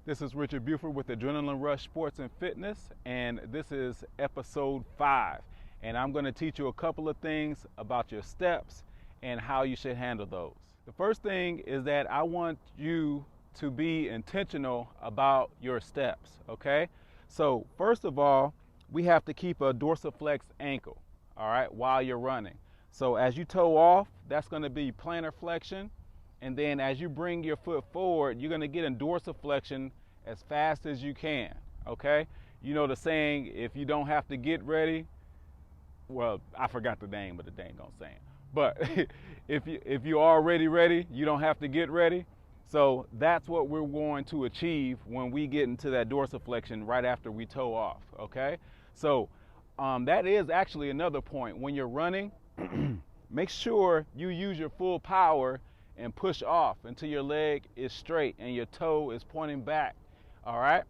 This is Richard Buford with Adrenaline Rush Sports and Fitness, and this is episode 5. And I'm going to teach you a couple of things about your steps and how you should handle those. The first thing is that I want you to be intentional about your steps, okay? So first of all, we have to keep a dorsiflex ankle, all right, while you're running. So as you toe off, that's going to be plantar flexion. And then as you bring your foot forward, you're going to get in dorsiflexion as fast as you can, okay? You know the saying, if you don't have to get ready, well, I forgot the name of the dang on saying. But if you're already ready, you don't have to get ready. So that's what we're going to achieve when we get into that dorsiflexion right after we toe off, okay? So that is actually another point. When you're running, make sure you use your full power and push off until your leg is straight and your toe is pointing back, all right?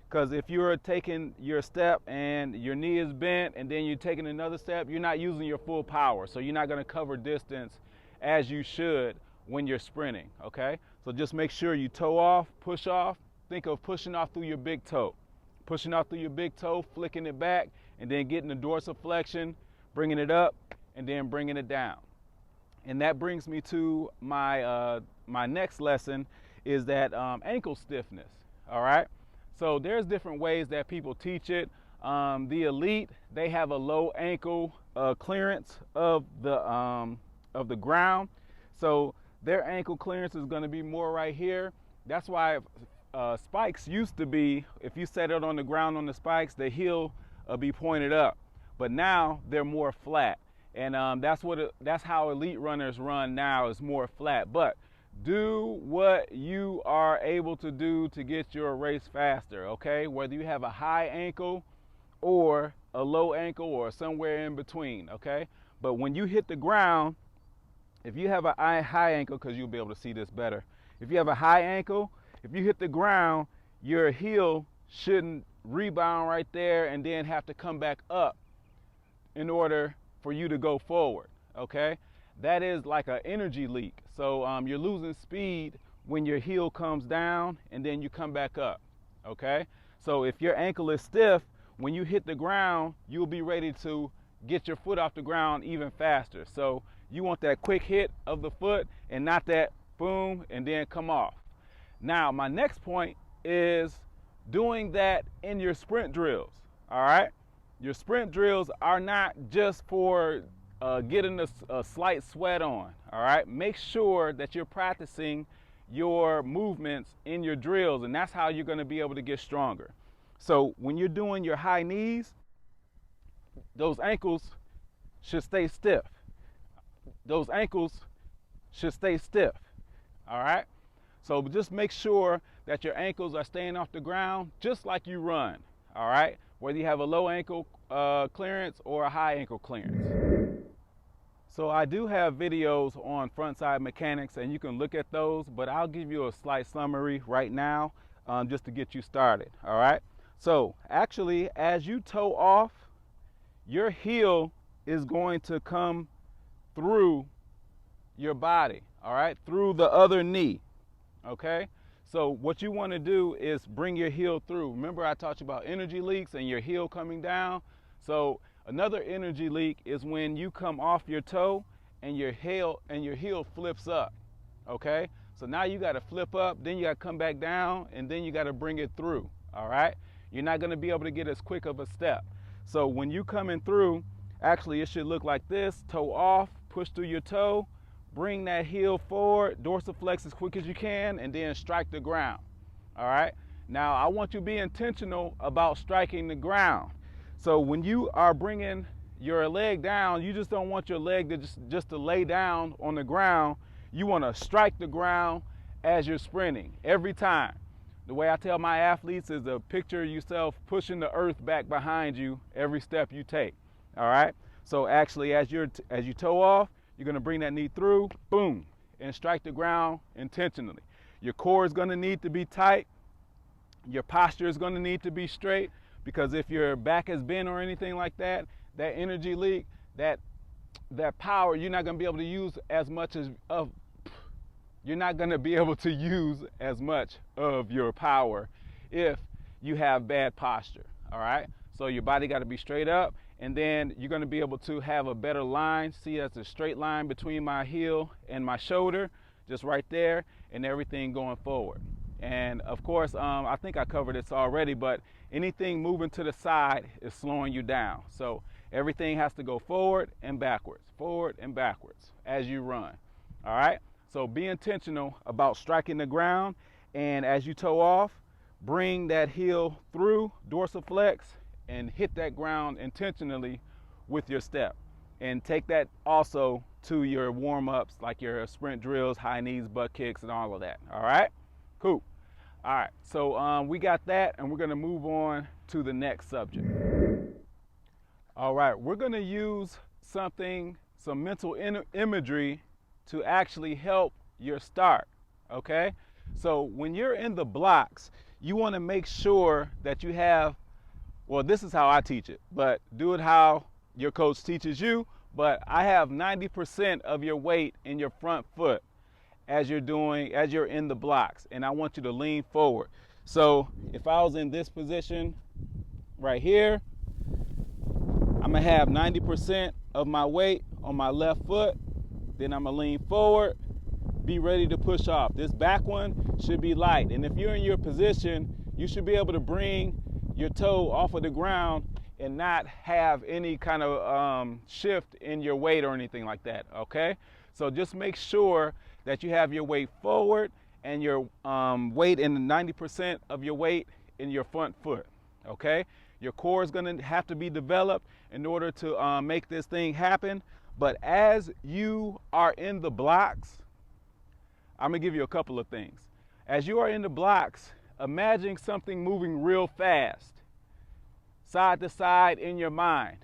Because if you're taking your step and your knee is bent and then you're taking another step, you're not using your full power. So you're not going to cover distance as you should when you're sprinting, okay? So just make sure you toe off, push off. Think of pushing off through your big toe. Pushing off through your big toe, flicking it back, and then getting the dorsiflexion, bringing it up, and then bringing it down. And that brings me to my my next lesson is that ankle stiffness, all right? So there's different ways that people teach it. The elite, they have a low ankle clearance of the ground. So their ankle clearance is going to be more right here. That's why spikes used to be, if you set it on the ground on the spikes, the heel be pointed up. But now they're more flat. And that's how elite runners run now, is more flat. But do what you are able to do to get your race faster, okay? Whether you have a high ankle or a low ankle or somewhere in between, okay? But when you hit the ground, if you have a high ankle, because you'll be able to see this better. If you have a high ankle, if you hit the ground, your heel shouldn't rebound right there and then have to come back up in order for you to go forward, okay? That is like an energy leak. So you're losing speed when your heel comes down and then you come back up, okay? So if your ankle is stiff, when you hit the ground, you'll be ready to get your foot off the ground even faster. So you want that quick hit of the foot and not that boom and then come off. Now, my next point is doing that in your sprint drills, all right? Your sprint drills are not just for getting a slight sweat on, all right? Make sure that you're practicing your movements in your drills, and that's how you're going to be able to get stronger. So when you're doing your high knees, those ankles should stay stiff. Those ankles should stay stiff, all right? So just make sure that your ankles are staying off the ground just like you run, all right? Whether you have a low ankle clearance or a high ankle clearance. So I do have videos on frontside mechanics and you can look at those, but I'll give you a slight summary right now just to get you started, all right? So actually, as you toe off, your heel is going to come through your body, all right? Through the other knee, okay? So what you want to do is bring your heel through. Remember I taught you about energy leaks and your heel coming down? So another energy leak is when you come off your toe and your heel flips up, okay? So now you got to flip up, then you got to come back down, and then you got to bring it through, all right? You're not going to be able to get as quick of a step. So when you coming through, actually it should look like this: toe off, push through your toe, bring that heel forward, dorsiflex as quick as you can, and then strike the ground, all right? Now, I want you to be intentional about striking the ground. So when you are bringing your leg down, you just don't want your leg to just to lay down on the ground. You want to strike the ground as you're sprinting every time. The way I tell my athletes is to picture yourself pushing the earth back behind you every step you take, all right? So actually, as you toe off, you're going to bring that knee through, boom, and strike the ground intentionally. Your core is going to need to be tight. Your posture is going to need to be straight, because if your back is bent or anything like that, that energy leak, that power, you're not going to be able to use as much of your power if you have bad posture. All right, so your body got to be straight up, and then you're going to be able to have a better line. See, that's a straight line between my heel and my shoulder, just right there, and everything going forward. And of course, I think I covered this already, but anything moving to the side is slowing you down. So everything has to go forward and backwards as you run. All right, so be intentional about striking the ground, and as you toe off, bring that heel through, dorsal flex, and hit that ground intentionally with your step. And take that also to your warm-ups, like your sprint drills, high knees, butt kicks, and all of that. All right, cool. All right, so we got that, and we're gonna move on to the next subject. All right, we're gonna use some mental imagery to actually help your start, okay? So when you're in the blocks, you wanna make sure that you have, well, this is how I teach it, but do it how your coach teaches you, but I have 90% of your weight in your front foot as you're in the blocks, and I want you to lean forward. So if I was in this position right here, I'm gonna have 90% of my weight on my left foot, then I'm gonna lean forward, be ready to push off. This back one should be light, and if you're in your position, you should be able to bring your toe off of the ground and not have any kind of shift in your weight or anything like that, okay? So just make sure that you have your weight forward and your weight in the 90% of your weight in your front foot, okay? Your core is gonna have to be developed in order to make this thing happen. But as you are in the blocks, I'm gonna give you a couple of things. As you are in the blocks, imagine something moving real fast, side to side in your mind,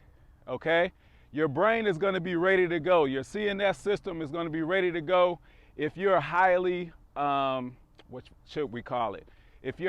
okay? Your brain is gonna be ready to go. Your CNS system is gonna be ready to go. If you're highly, what should we call it? If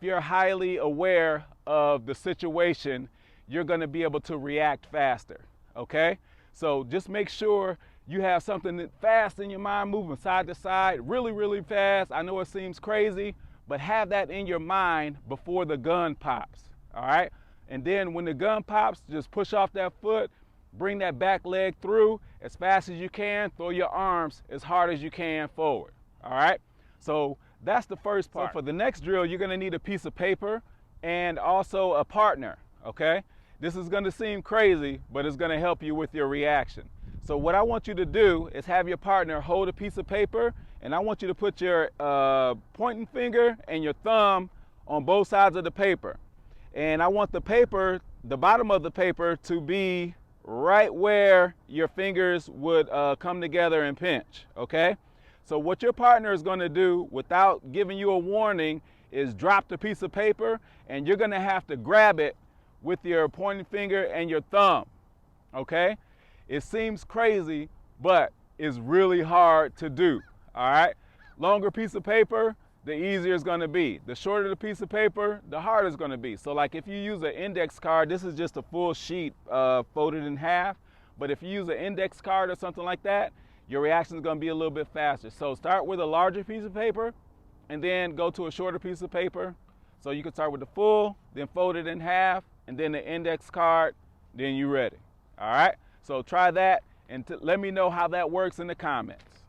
you're highly aware of the situation, you're gonna be able to react faster, okay? So just make sure you have something fast in your mind, moving side to side, really, really fast. I know it seems crazy, but have that in your mind before the gun pops, all right? And then when the gun pops, just push off that foot, bring that back leg through as fast as you can, throw your arms as hard as you can forward, all right? So that's the first part. So for the next drill, you're gonna need a piece of paper and also a partner, okay? This is gonna seem crazy, but it's gonna help you with your reaction. So what I want you to do is have your partner hold a piece of paper, and I want you to put your pointing finger and your thumb on both sides of the paper. And I want the paper, the bottom of the paper, to be right where your fingers would come together and pinch, okay? So what your partner is gonna do without giving you a warning is drop the piece of paper, and you're gonna have to grab it with your pointing finger and your thumb, okay? It seems crazy, but it's really hard to do, all right? Longer piece of paper, the easier it's gonna be. The shorter the piece of paper, the harder it's gonna be. So like if you use an index card, this is just a full sheet folded in half, but if you use an index card or something like that, your reaction is gonna be a little bit faster. So start with a larger piece of paper, and then go to a shorter piece of paper. So you can start with the full, then fold it in half, and then the index card, then you're ready, all right? So try that, and let me know how that works in the comments.